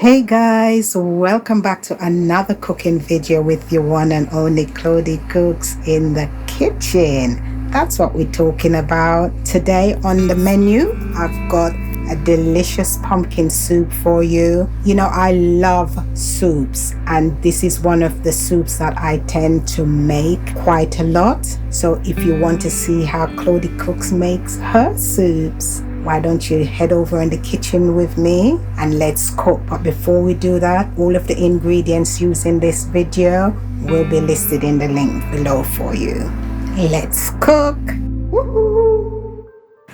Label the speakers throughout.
Speaker 1: Hey guys, welcome back to another cooking video with your one and only Cody Cooks in the kitchen. That's what we're talking about. Today on the menu, I've got a delicious pumpkin soup for you. You know, I love soups, and this is one of the soups that I tend to make quite a lot. So if you want to see how Cody Cooks makes her soups, why don't you head over in the kitchen with me and let's cook. But before we do that, all of the ingredients used in this video will be listed in the link below for you. Let's cook. Woohoo!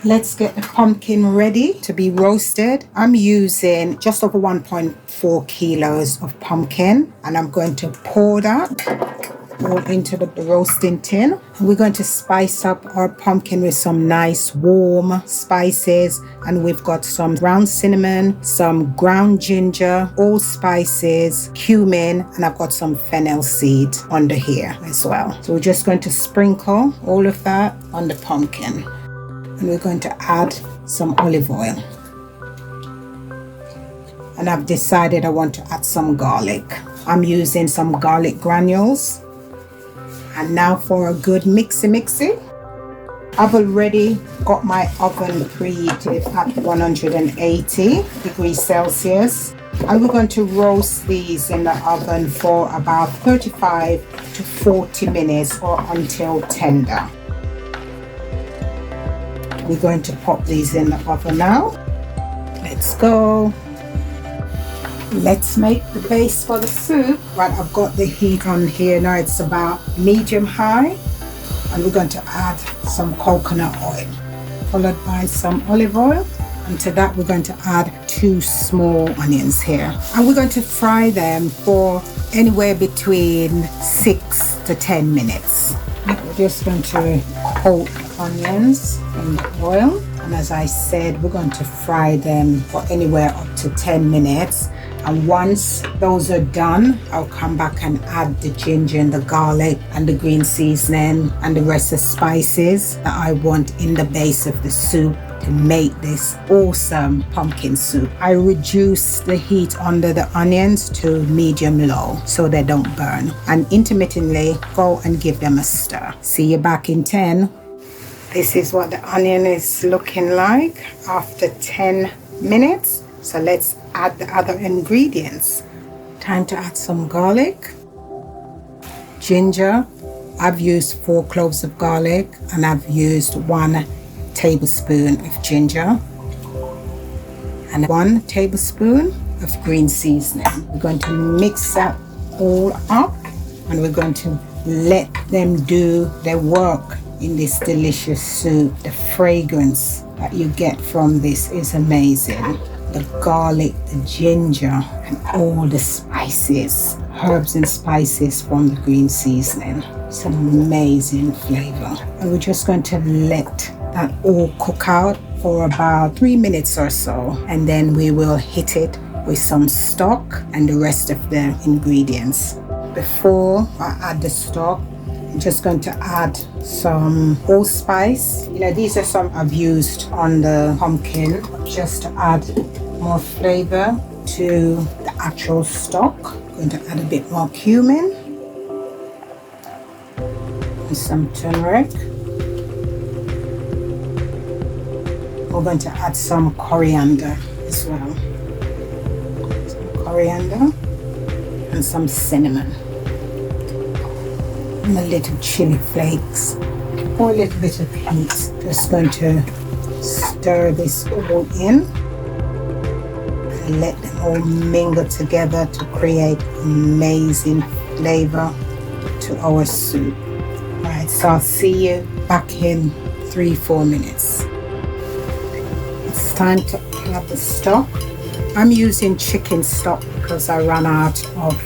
Speaker 1: Let's get the pumpkin ready to be roasted. I'm using just over 1.4 kilos of pumpkin, and I'm going to pour that all into the roasting tin. And we're going to spice up our pumpkin with some nice warm spices, and we've got some ground cinnamon, some ground ginger, allspices, cumin, and I've got some fennel seed under here as well. So we're just going to sprinkle all of that on the pumpkin, and we're going to add some olive oil, and I've decided I want to add some garlic. I'm using some garlic granules. And now for a good mixy. I've already got my oven preheated at 180 degrees Celsius. And we're going to roast these in the oven for about 35 to 40 minutes or until tender. We're going to pop these in the oven now. Let's go. Let's make the base for the soup. Right, I've got the heat on here now. It's about medium high, and we're going to add some coconut oil followed by some olive oil, and to that we're going to add 2 small onions here, and we're going to fry them for anywhere between 6 to 10 minutes. We're just going to coat onions in the oil, and as I said, we're going to fry them for anywhere up to 10 minutes. And once those are done, I'll come back and add the ginger and the garlic and the green seasoning and the rest of spices that I want in the base of the soup to make this awesome pumpkin soup. I reduce the heat under the onions to medium low so they don't burn, and intermittently go and give them a stir. See you back in 10. This is what the onion is looking like after 10 minutes. So let's add the other ingredients. Time to add some garlic, ginger. I've used 4 cloves of garlic, and I've used 1 tablespoon of ginger and 1 tablespoon of green seasoning. We're going to mix that all up, and we're going to let them do their work in this delicious soup. The fragrance that you get from this is amazing. The garlic, the ginger, and all the spices, herbs and spices from the green seasoning. It's an amazing flavor. And we're just going to let that all cook out for about 3 minutes or so, and then we will hit it with some stock and the rest of the ingredients. Before I add the stock, I'm just going to add some allspice. You know, these are some I've used on the pumpkin just to add more flavor to the actual stock. I'm going to add a bit more cumin and some turmeric. We're going to add some coriander as well. Some coriander and some cinnamon. And a little chili flakes or a little bit of heat. Just going to stir this all in and let them all mingle together to create amazing flavor to our soup. Right, so I'll see you back in 3-4 minutes. It's time to add the stock. I'm using chicken stock because I ran out of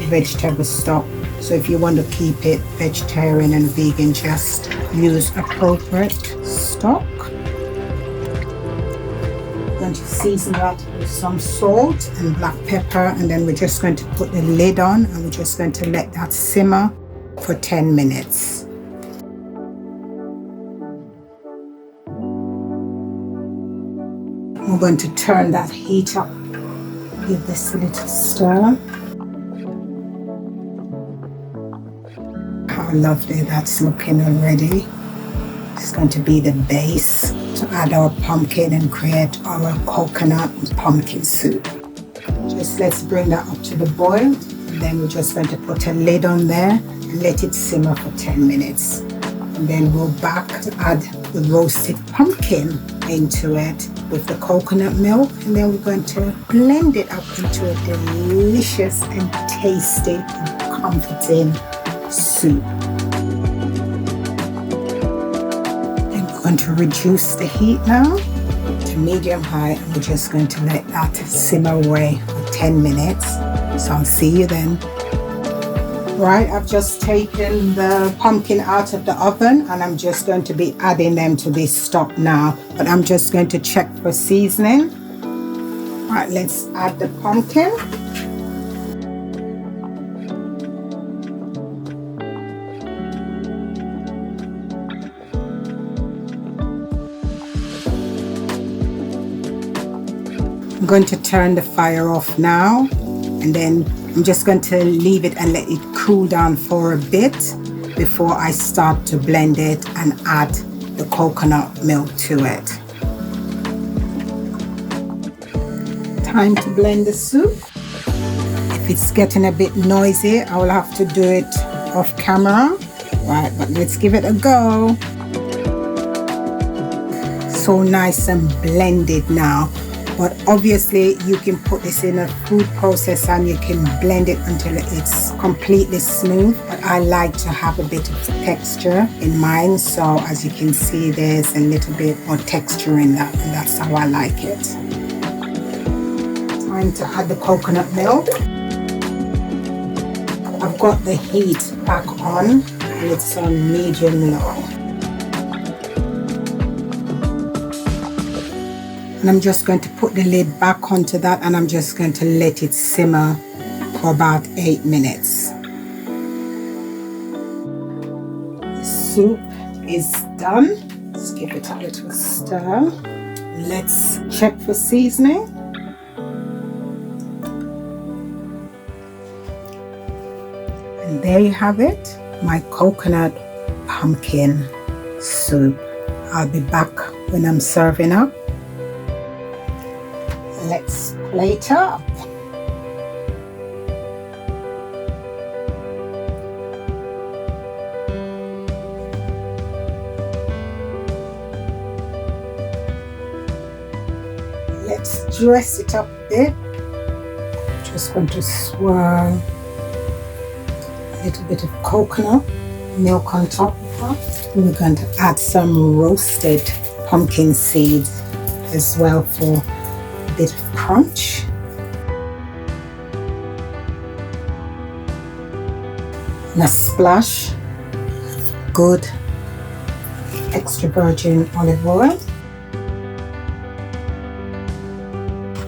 Speaker 1: vegetable stock. So if you want to keep it vegetarian and vegan, just use appropriate stock. I'm going to season that with some salt and black pepper, and then we're just going to put the lid on, and we're just going to let that simmer for 10 minutes. We're going to turn that heat up Give this a little stir. How lovely that's looking already. It's going to be the base to add our pumpkin and create our coconut and pumpkin soup. Just let's bring that up to the boil, and then we're just going to put a lid on there and let it simmer for 10 minutes. And then we'll back to add the roasted pumpkin into it with the coconut milk, and then we're going to blend it up into a delicious and tasty and comforting soup. And we're going to reduce the heat now to medium high, and we're just going to let that simmer away for 10 minutes. So I'll see you then. Right, I've just taken the pumpkin out of the oven, and I'm just going to be adding them to this stock now, but I'm just going to check for seasoning. Right, let's add the pumpkin. I'm going to turn the fire off now, and then I'm just going to leave it and let it cool down for a bit before I start to blend it and add the coconut milk to it. Time to blend the soup. If it's getting a bit noisy, I will have to do it off camera. Right, but let's give it a go. So nice and blended now. But obviously you can put this in a food processor and you can blend it until it's completely smooth. But I like to have a bit of texture in mine. So as you can see, there's a little bit more texture in that, and that's how I like it. Time to add the coconut milk. I've got the heat back on, and it's on medium low. And I'm just going to put the lid back onto that, and I'm just going to let it simmer for about 8 minutes. The soup is done. Let's give it a little stir. Let's check for seasoning. And there you have it, my coconut pumpkin soup. I'll be back when I'm serving up. Let's plate up. Let's dress it up a bit. Just going to swirl a little bit of coconut milk on top of that. We're going to add some roasted pumpkin seeds as well for a bit of crunch. And a splash of good extra virgin olive oil.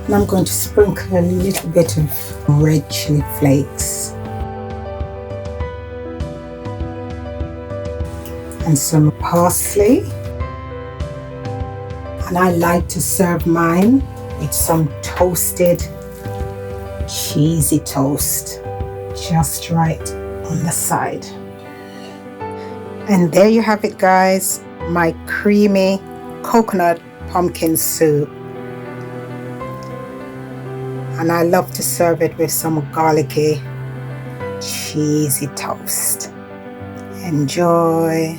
Speaker 1: And I'm going to sprinkle a little bit of red chili flakes and some parsley. And I like to serve mine with some toasted cheesy toast just right on the side. And there you have it, guys, my creamy coconut pumpkin soup. And I love to serve it with some garlicky cheesy toast. Enjoy.